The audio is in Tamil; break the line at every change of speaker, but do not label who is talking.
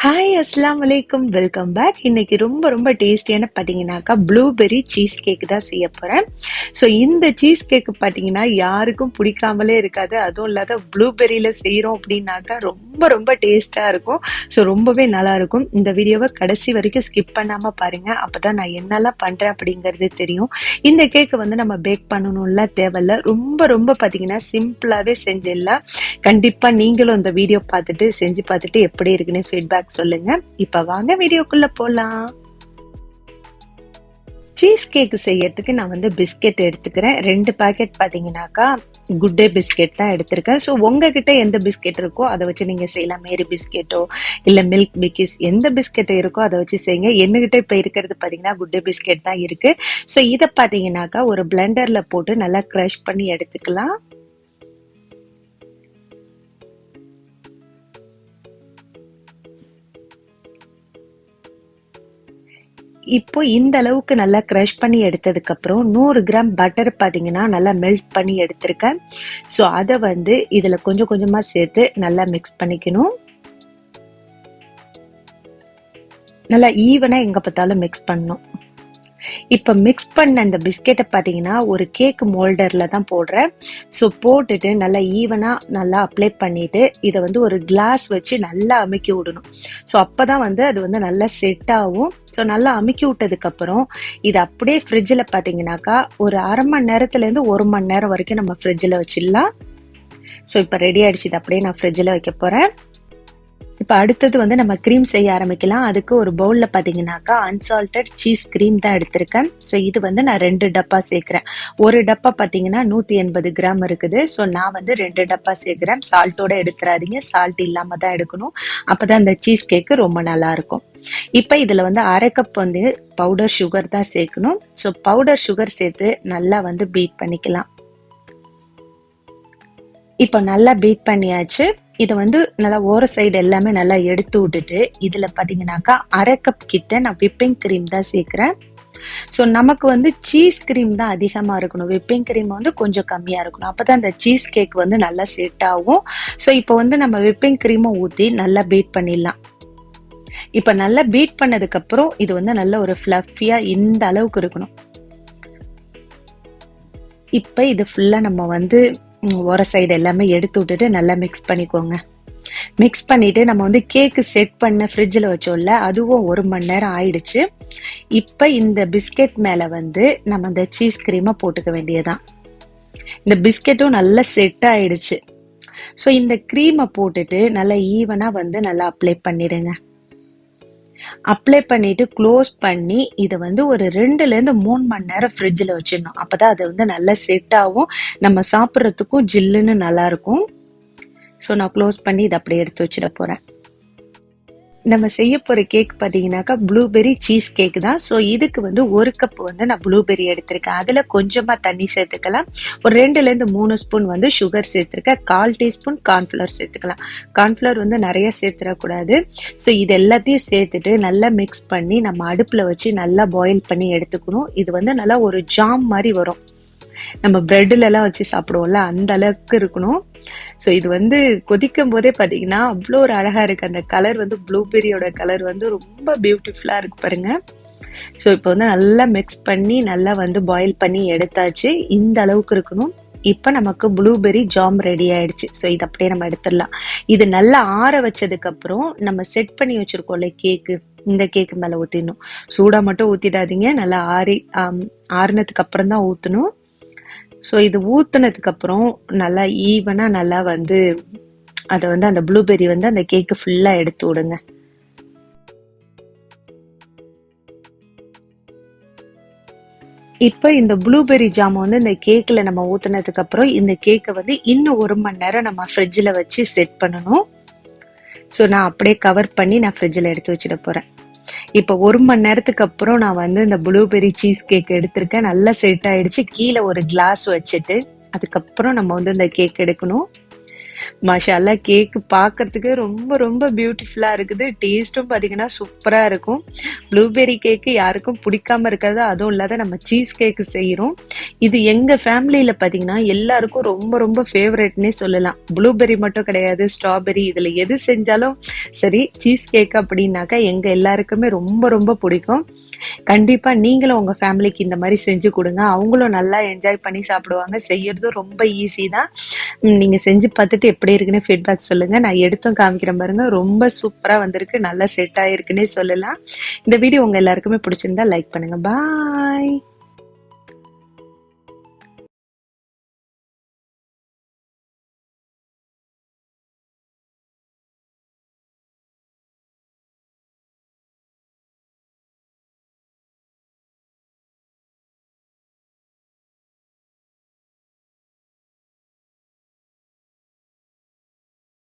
ஹாய் அஸ்ஸலாமு அலைக்கும். Welcome back. இன்னைக்கு ரொம்ப ரொம்ப டேஸ்டியான பார்த்தீங்கன்னாக்கா, ப்ளூபெர்ரி சீஸ் கேக் தான் செய்ய போறேன். ஸோ இந்த சீஸ் கேக் பார்த்தீங்கன்னா, யாருக்கும் பிடிக்காமலே இருக்காது. அதுவும் இல்லாத ப்ளூபெர்ரியில செய்றோம் அப்படின்னாக்கா, ரொம்ப ரொம்ப டேஸ்ட்டா இருக்கும். ஸோ ரொம்பவே நல்லாருக்கும். இந்த வீடியோவ கடைசி வரைக்கும் ஸ்கிப் பண்ணாம பாருங்க. அப்பதான் நான் என்னலாம் பண்றேன் அப்படிங்கிறது தெரியும். இந்த கேக்க வந்து நம்ம பேக் பண்ணணும்லாம் தேவையில்ல. ரொம்ப ரொம்ப பார்த்தீங்கன்னா, சிம்பிளாவே செஞ்சிடலாம். கண்டிப்பா நீங்களும் இந்த வீடியோ பார்த்துட்டு, செஞ்சு பார்த்துட்டு எப்படி இருக்குன்னு ஃபீட்பேக் சொல்லுங்க. இப்ப வாங்க வீடியோக்குள்ள போலாம். சீஸ் கேக் செய்யறதுக்கு நான் வந்து பிஸ்கெட் எடுத்துக்கிறேன். 2 பாக்கெட் பார்த்தீங்கன்னாக்கா, குட் டே பிஸ்கெட் தான் எடுத்திருக்கேன். ஸோ உங்ககிட்ட எந்த பிஸ்கெட் இருக்கோ அத வச்சு நீங்க செய்யலாம். மேரி பிஸ்கெட்டோ, இல்ல மில்க் பிக்கிஸ் எந்த பிஸ்கெட் இருக்கோ அத வச்சு செய்யுங்க. என்கிட்ட இப்ப இருக்கிறது பார்த்தீங்கன்னா, குட் டே பிஸ்கெட் தான் இருக்கு. ஸோ இத பார்த்தீங்கன்னாக்கா, ஒரு பிளெண்டர்ல போட்டு நல்லா கிரஷ் பண்ணி எடுத்துக்கலாம். இப்போ இந்த அளவுக்கு நல்லா கிரஷ் பண்ணி எடுத்ததுக்கப்புறம் 100 கிராம் பட்டர் பார்த்தீங்கன்னா நல்லா மெல்ட் பண்ணி எடுத்திருக்கேன். ஸோ அத வந்து இதுல கொஞ்சம் கொஞ்சமா சேர்த்து நல்லா மிக்ஸ் பண்ணிக்கணும். நல்லா ஈவனா எங்க பார்த்தாலும் மிக்ஸ் பண்ணணும். இப்ப மிக்ஸ் பண்ண அந்த பிஸ்கெட்ட பார்த்தீங்கன்னா, ஒரு கேக் மோல்டர்ல தான் போடுறேன். ஸோ போட்டுட்டு நல்லா ஈவனா நல்லா அப்ளை பண்ணிட்டு, இத வந்து ஒரு கிளாஸ் வச்சு நல்லா அமுக்கி விடணும். ஸோ அப்பதான் வந்து அது வந்து நல்லா செட் ஆகும். ஸோ நல்லா அமுக்கி விட்டதுக்கப்புறம், இத அப்படியே ஃப்ரிட்ஜ்ல பார்த்தீங்கன்னாக்கா, ஒரு 1/2 மணி நேரத்துலேருந்து 1 மணி நேரம் வரைக்கும் நம்ம ஃப்ரிட்ஜ்ல வச்சிடலாம். ஸோ இப்ப ரெடி ஆயிடுச்சு. இத அப்படியே நான் ஃப்ரிட்ஜ்ல வைக்க போறேன். இப்ப அடுத்தது வந்து நம்ம கிரீம் செய்ய ஆரம்பிக்கலாம். அதுக்கு ஒரு பவுல்ல பார்த்தீங்கன்னாக்கா, அன்சால்டட் சீஸ் கிரீம் தான் எடுத்திருக்கேன். ஸோ இது வந்து நான் 2 டப்பா சேர்க்கிறேன். ஒரு டப்பா பார்த்தீங்கன்னா 180 கிராம் இருக்குது. ஸோ நான் வந்து 2 டப்பா சேர்க்கிறேன். சால்ட்டோட எடுத்துறாதீங்க. சால்ட் இல்லாம தான் எடுக்கணும். அப்பதான் அந்த சீஸ் கேக் ரொம்ப நல்லா இருக்கும். இப்ப இதுல வந்து 1/2 கப் வந்து பவுடர் சுகர் தான் சேர்க்கணும். ஸோ பவுடர் சுகர் சேர்த்து நல்லா வந்து பீட் பண்ணிக்கலாம். இப்ப நல்லா பீட் பண்ணியாச்சு. இத வந்து நல்லா ஓர சைடு எல்லாமே நல்லா எடுத்து விட்டுட்டு, இதுல பார்த்தீங்கன்னாக்கா 1/2 கப் கிட்ட நான் விப்பிங் கிரீம் தான் சேர்க்கிறேன். ஸோ நமக்கு வந்து சீஸ் கிரீம் தான் அதிகமா இருக்கணும். விப்பிங் கிரீம் வந்து கொஞ்சம் கம்மியா இருக்கணும். அப்பதான் அந்த சீஸ் கேக் வந்து நல்லா செட் ஆகும். ஸோ இப்போ வந்து நம்ம விப்பிங் கிரீம ஊத்தி நல்லா பீட் பண்ணிடலாம். இப்ப நல்லா பீட் பண்ணதுக்கு அப்புறம் இது வந்து நல்ல ஒரு ஃப்ளஃபியா இந்த அளவுக்கு இருக்கணும். இப்ப இது ஃபுல்லா நம்ம வந்து ஓர சைடு எல்லாமே எடுத்து விட்டுட்டு நல்லா மிக்ஸ் பண்ணிக்கோங்க. மிக்ஸ் பண்ணிட்டு நம்ம வந்து கேக்கு செட் பண்ண ஃப்ரிட்ஜ்ல வச்சோம்ல, அதுவும் 1 மணி நேரம் ஆயிடுச்சு. இப்ப இந்த பிஸ்கெட் மேல வந்து நம்ம அந்த சீஸ் கிரீம போட்டுக்க வேண்டியதுதான். இந்த பிஸ்கெட்டும் நல்லா செட் ஆயிடுச்சு. ஸோ இந்த கிரீம போட்டுட்டு நல்லா ஈவனா வந்து நல்லா அப்ளை பண்ணிடுங்க. அப்ளை பண்ணிட்டு க்ளோஸ் பண்ணி இத வந்து ஒரு 2லேருந்து 3 மணி நேரம் ஃப்ரிட்ஜ்ல வச்சிடணும். அப்பதான் அது வந்து நல்லா செட் ஆகும். நம்ம சாப்பிடுறதுக்கும் ஜில்லுன்னு நல்லா இருக்கும். ஸோ நான் க்ளோஸ் பண்ணி இத அப்படியே எடுத்து வச்சிட போறேன். நம்ம செய்ய போற கேக் பார்த்தீங்கன்னாக்கா, ப்ளூபெர்ரி சீஸ் கேக் தான். ஸோ இதுக்கு வந்து 1 கப் வந்து நான் ப்ளூபெர்ரி எடுத்திருக்கேன். அதுல கொஞ்சமா தண்ணி சேர்த்துக்கலாம். ஒரு 2லேருந்து 3 ஸ்பூன் வந்து சுகர் சேர்த்திருக்கேன். 1/4 டீஸ்பூன் கார்ன்ஃப்ளவர் சேர்த்துக்கலாம். கார்ன்ஃப்ளவர் வந்து நெறைய சேர்த்துறக்கூடாது. ஸோ இது எல்லாத்தையும் சேர்த்துட்டு நல்லா மிக்ஸ் பண்ணி நம்ம அடுப்புல வச்சு நல்லா பாயில் பண்ணி எடுத்துக்கணும். இது வந்து நல்லா ஒரு ஜாம் மாரி வரும். நம்ம பிரெட்லலாம் வச்சு சாப்பிடுவோம்ல, அந்த அளவுக்கு இருக்கணும். ஸோ இது வந்து கொதிக்கும் போதே பார்த்தீங்கன்னா, அவ்ளோ ஒரு அழகா இருக்கு. அந்த கலர் வந்து ப்ளூபெர்ரியோட கலர் வந்து ரொம்ப பியூட்டிஃபுல்லா இருக்கு பாருங்க. ஸோ இப்போ வந்து நல்லா மிக்ஸ் பண்ணி, நல்லா வந்து பாயில் பண்ணி எடுத்தாச்சு. இந்த அளவுக்கு இருக்கணும். இப்ப நமக்கு ப்ளூபெர்ரி ஜாம் ரெடி ஆயிடுச்சு. ஸோ இத அப்படியே நம்ம எடுத்துடலாம். இது நல்லா ஆற வச்சதுக்கு அப்புறம் நம்ம செட் பண்ணி வச்சிருக்கோம்ல கேக்கு, இந்த கேக்கு மேல ஊத்திடணும். சூடா மட்டும் ஊத்திடாதீங்க. நல்லா ஆறுனதுக்கு அப்புறம் தான் ஊத்தணும். ஸோ இது ஊத்துனதுக்கு அப்புறம் நல்லா ஈவனா நல்லா வந்து அத வந்து அந்த ப்ளூபெர்ரி வந்து அந்த கேக்கு ஃபுல்லா எடுத்து விடுங்க. இப்ப இந்த ப்ளூபெர்ரி ஜாம் வந்து இந்த கேக்ல நம்ம ஊத்துனதுக்கு அப்புறம் இந்த கேக்க வந்து இன்னும் 1 மணி நேரம் நம்ம ஃப்ரிட்ஜ்ல வச்சு செட் பண்ணணும். ஸோ நான் அப்படியே கவர் பண்ணி நான் ஃப்ரிட்ஜ்ல எடுத்து வச்சிட போறேன். இப்ப 1 மணி நேரத்துக்கு அப்புறம் நான் வந்து இந்த ப்ளூபெர்ரி சீஸ் கேக் எடுத்திருக்கேன். நல்லா செட் ஆயிடுச்சு. கீழ ஒரு கிளாஸ் வச்சுட்டு, அதுக்கப்புறம் நம்ம வந்து இந்த கேக் எடுக்கணும். மாஷா அல்லாஹ் கேக் பார்க்கறதுக்கு ரொம்ப ரொம்ப பியூட்டிஃபுல்லா இருக்குது. டேஸ்ட்டும் பார்த்தீங்கன்னா சூப்பரா இருக்கும். ப்ளூபெர்ரி கேக் யாருக்கும் பிடிக்காம இருக்காது. அதுவும் இல்லாத நம்ம சீஸ் கேக் செய்றோம். இது எங்க ஃபேமிலில பார்த்தீங்கன்னா, எல்லாருக்கும் ரொம்ப ரொம்ப ஃபேவரைட்ன்னே சொல்லலாம். ப்ளூபெர்ரி மட்டும் கிடையாது, ஸ்ட்ராபெர்ரி இதுல எது செஞ்சாலும் சரி, சீஸ் கேக் அப்படின்னாக்கா எங்க எல்லாருக்குமே ரொம்ப ரொம்ப பிடிக்கும். கண்டிப்பா நீங்களும் உங்க ஃபேமிலிக்கு இந்த மாரி செஞ்சு குடுங்க. அவங்களும் நல்லா என்ஜாய் பண்ணி சாப்பிடுவாங்க. செய்யறதும் ரொம்ப ஈஸி தான். நீங்க செஞ்சு பார்த்துட்டு எப்படி இருக்குன்னு ஃபீட்பேக் சொல்லுங்க. நான் எடுத்தும் காமிக்கிறேன் பாருங்க. ரொம்ப சூப்பரா வந்திருக்கு. நல்லா செட் ஆயிருக்குன்னே சொல்லலாம். இந்த வீடியோ உங்க எல்லாருக்குமே பிடிச்சிருந்தா லைக் பண்ணுங்க. பாய்.